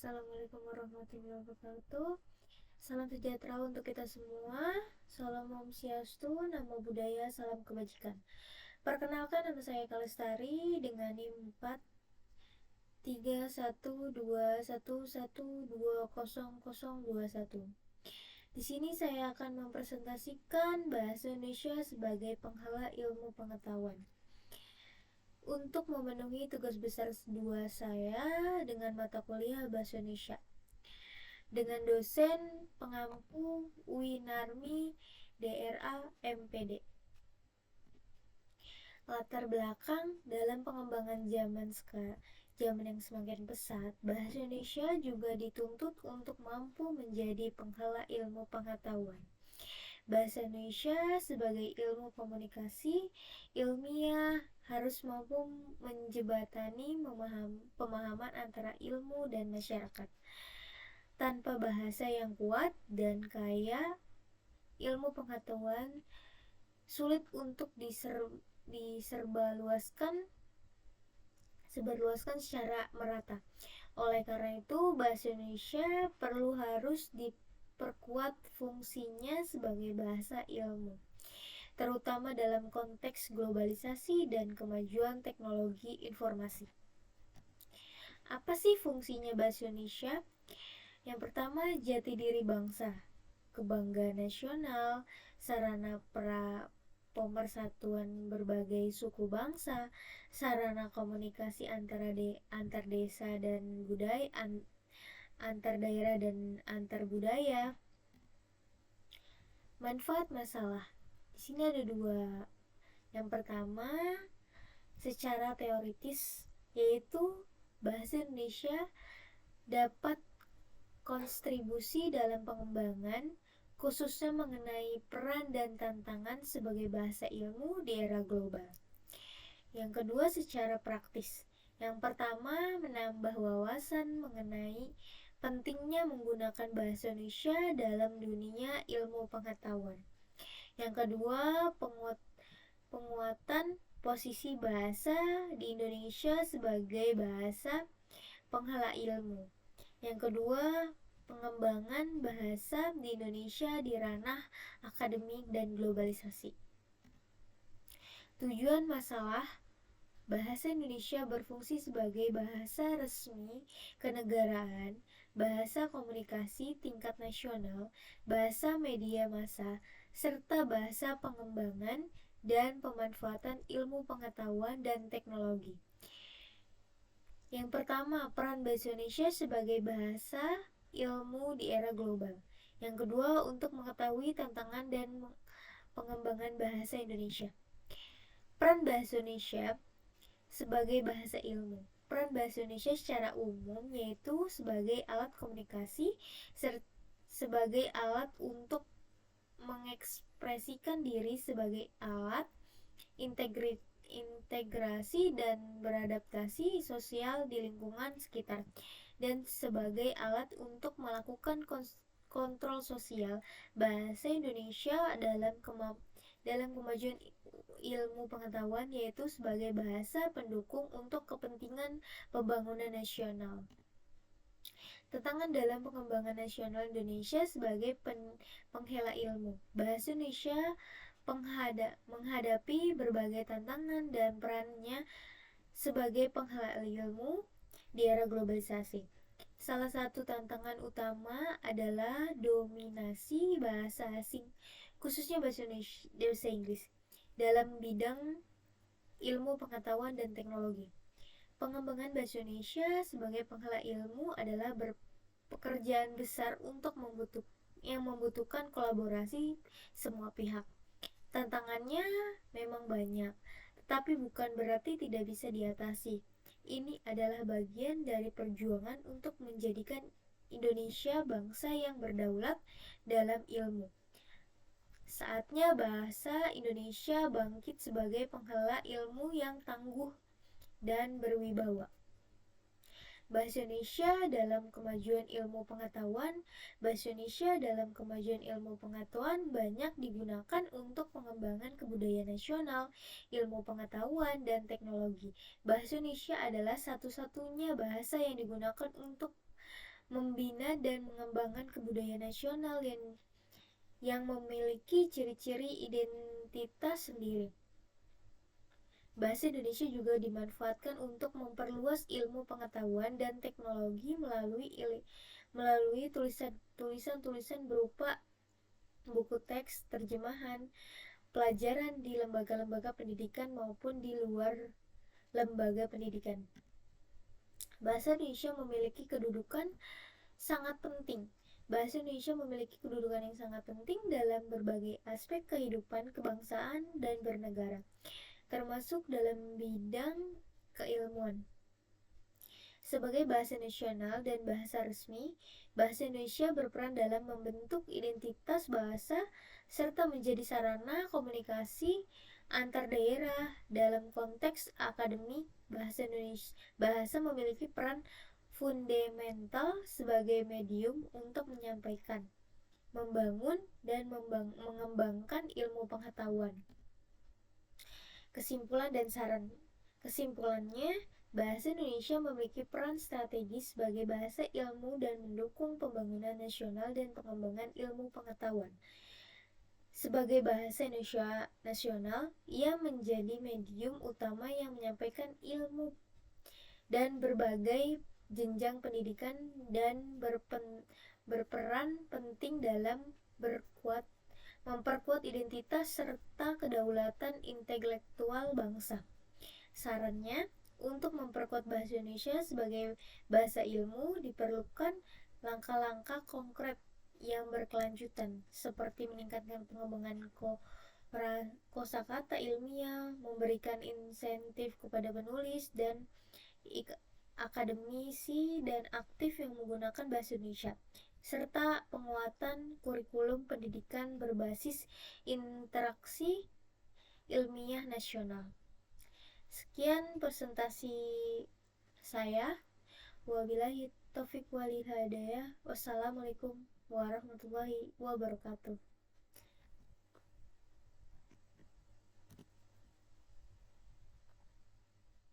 Assalamualaikum warahmatullahi wabarakatuh. Salam sejahtera untuk kita semua. Salam Om Swastiastu, Namo Buddhaya, salam kebajikan. Perkenalkan, nama saya Kalestari dengan NIM 43121120021. Di sini saya akan mempresentasikan bahasa Indonesia sebagai penghala ilmu pengetahuan. Untuk memenuhi tugas besar 2 saya dengan mata kuliah bahasa Indonesia dengan dosen pengampu Winarmi DRA MPD. Latar belakang dalam pengembangan zaman yang semakin pesat, bahasa Indonesia juga dituntut untuk mampu menjadi penghala ilmu pengetahuan. Bahasa Indonesia sebagai ilmu komunikasi ilmiah harus mampu menjembatani pemahaman antara ilmu dan masyarakat. Tanpa bahasa yang kuat dan kaya, ilmu pengetahuan sulit untuk disebarluaskan secara merata. Oleh karena itu, bahasa Indonesia harus diperkuat fungsinya sebagai bahasa ilmu, terutama dalam konteks globalisasi dan kemajuan teknologi informasi. Apa sih fungsinya bahasa Indonesia? Yang pertama, jati diri bangsa, kebanggaan nasional, sarana pemersatuan berbagai suku bangsa, sarana komunikasi antar desa dan budaya, antar daerah dan antar budaya. Manfaat masalah. Di sini ada 2. Yang pertama, secara teoritis, yaitu bahasa Indonesia dapat kontribusi dalam pengembangan, khususnya mengenai peran dan tantangan sebagai bahasa ilmu di era global. Yang kedua, secara praktis. Yang pertama, menambah wawasan mengenai pentingnya menggunakan bahasa Indonesia dalam dunia ilmu pengetahuan. Yang kedua, penguatan posisi bahasa di Indonesia sebagai bahasa penghala ilmu. Yang kedua, pengembangan bahasa di Indonesia di ranah akademik dan globalisasi. Tujuan masalah, bahasa Indonesia berfungsi sebagai bahasa resmi kenegaraan, bahasa komunikasi tingkat nasional, bahasa media massa, serta bahasa pengembangan dan pemanfaatan ilmu pengetahuan dan teknologi. Yang pertama, peran bahasa Indonesia sebagai bahasa ilmu di era global. Yang kedua, untuk mengetahui tantangan dan pengembangan bahasa Indonesia. Peran bahasa Indonesia sebagai bahasa ilmu. Peran bahasa Indonesia secara umum yaitu sebagai alat komunikasi, sebagai alat untuk mengekspresikan diri, sebagai alat integrasi dan beradaptasi sosial di lingkungan sekitar, dan sebagai alat untuk melakukan kontrol sosial. Bahasa Indonesia dalam kemajuan ilmu pengetahuan yaitu sebagai bahasa pendukung untuk kepentingan pembangunan nasional. Tantangan dalam pengembangan nasional Indonesia sebagai penghela ilmu. Bahasa Indonesia menghadapi berbagai tantangan dan perannya sebagai penghala ilmu di era globalisasi. Salah satu tantangan utama adalah dominasi bahasa asing, khususnya bahasa Inggris, dalam bidang ilmu pengetahuan dan teknologi. Pengembangan bahasa Indonesia sebagai penghala ilmu adalah pekerjaan besar yang membutuhkan kolaborasi semua pihak. Tantangannya memang banyak, tetapi bukan berarti tidak bisa diatasi. Ini adalah bagian dari perjuangan untuk menjadikan Indonesia bangsa yang berdaulat dalam ilmu. Saatnya bahasa Indonesia bangkit sebagai penghala ilmu yang tangguh dan berwibawa. Bahasa Indonesia dalam kemajuan ilmu pengetahuan. Bahasa Indonesia dalam kemajuan ilmu pengetahuan banyak digunakan untuk pengembangan kebudayaan nasional, ilmu pengetahuan, dan teknologi. Bahasa Indonesia adalah satu-satunya bahasa yang digunakan untuk membina dan mengembangkan kebudayaan nasional yang memiliki ciri-ciri identitas sendiri. Bahasa Indonesia juga dimanfaatkan untuk memperluas ilmu pengetahuan dan teknologi melalui tulisan-tulisan berupa buku teks, terjemahan, pelajaran di lembaga-lembaga pendidikan maupun di luar lembaga pendidikan. Bahasa Indonesia memiliki kedudukan sangat penting. Bahasa Indonesia memiliki kedudukan yang sangat penting dalam berbagai aspek kehidupan kebangsaan dan bernegara, termasuk dalam bidang keilmuan. Sebagai bahasa nasional dan bahasa resmi, bahasa Indonesia berperan dalam membentuk identitas bahasa serta menjadi sarana komunikasi antar daerah. Dalam konteks akademik, bahasa memiliki peran fundamental sebagai medium untuk menyampaikan, membangun, dan mengembangkan ilmu pengetahuan. Kesimpulan dan saran. Kesimpulannya, bahasa Indonesia memiliki peran strategis sebagai bahasa ilmu dan mendukung pembangunan nasional dan pengembangan ilmu pengetahuan. Sebagai bahasa Indonesia nasional, ia menjadi medium utama yang menyampaikan ilmu dan berbagai jenjang pendidikan dan berperan penting dalam memperkuat identitas serta kedaulatan intelektual bangsa. Sarannya, untuk memperkuat bahasa Indonesia sebagai bahasa ilmu diperlukan langkah-langkah konkret yang berkelanjutan, seperti meningkatkan pengembangan kosakata ilmiah, memberikan insentif kepada penulis dan akademisi dan aktif yang menggunakan bahasa Indonesia, serta penguatan kurikulum pendidikan berbasis interaksi ilmiah nasional. Sekian presentasi saya. Wabillahi taufiq wal hidayah. Wassalamualaikum warahmatullahi wabarakatuh.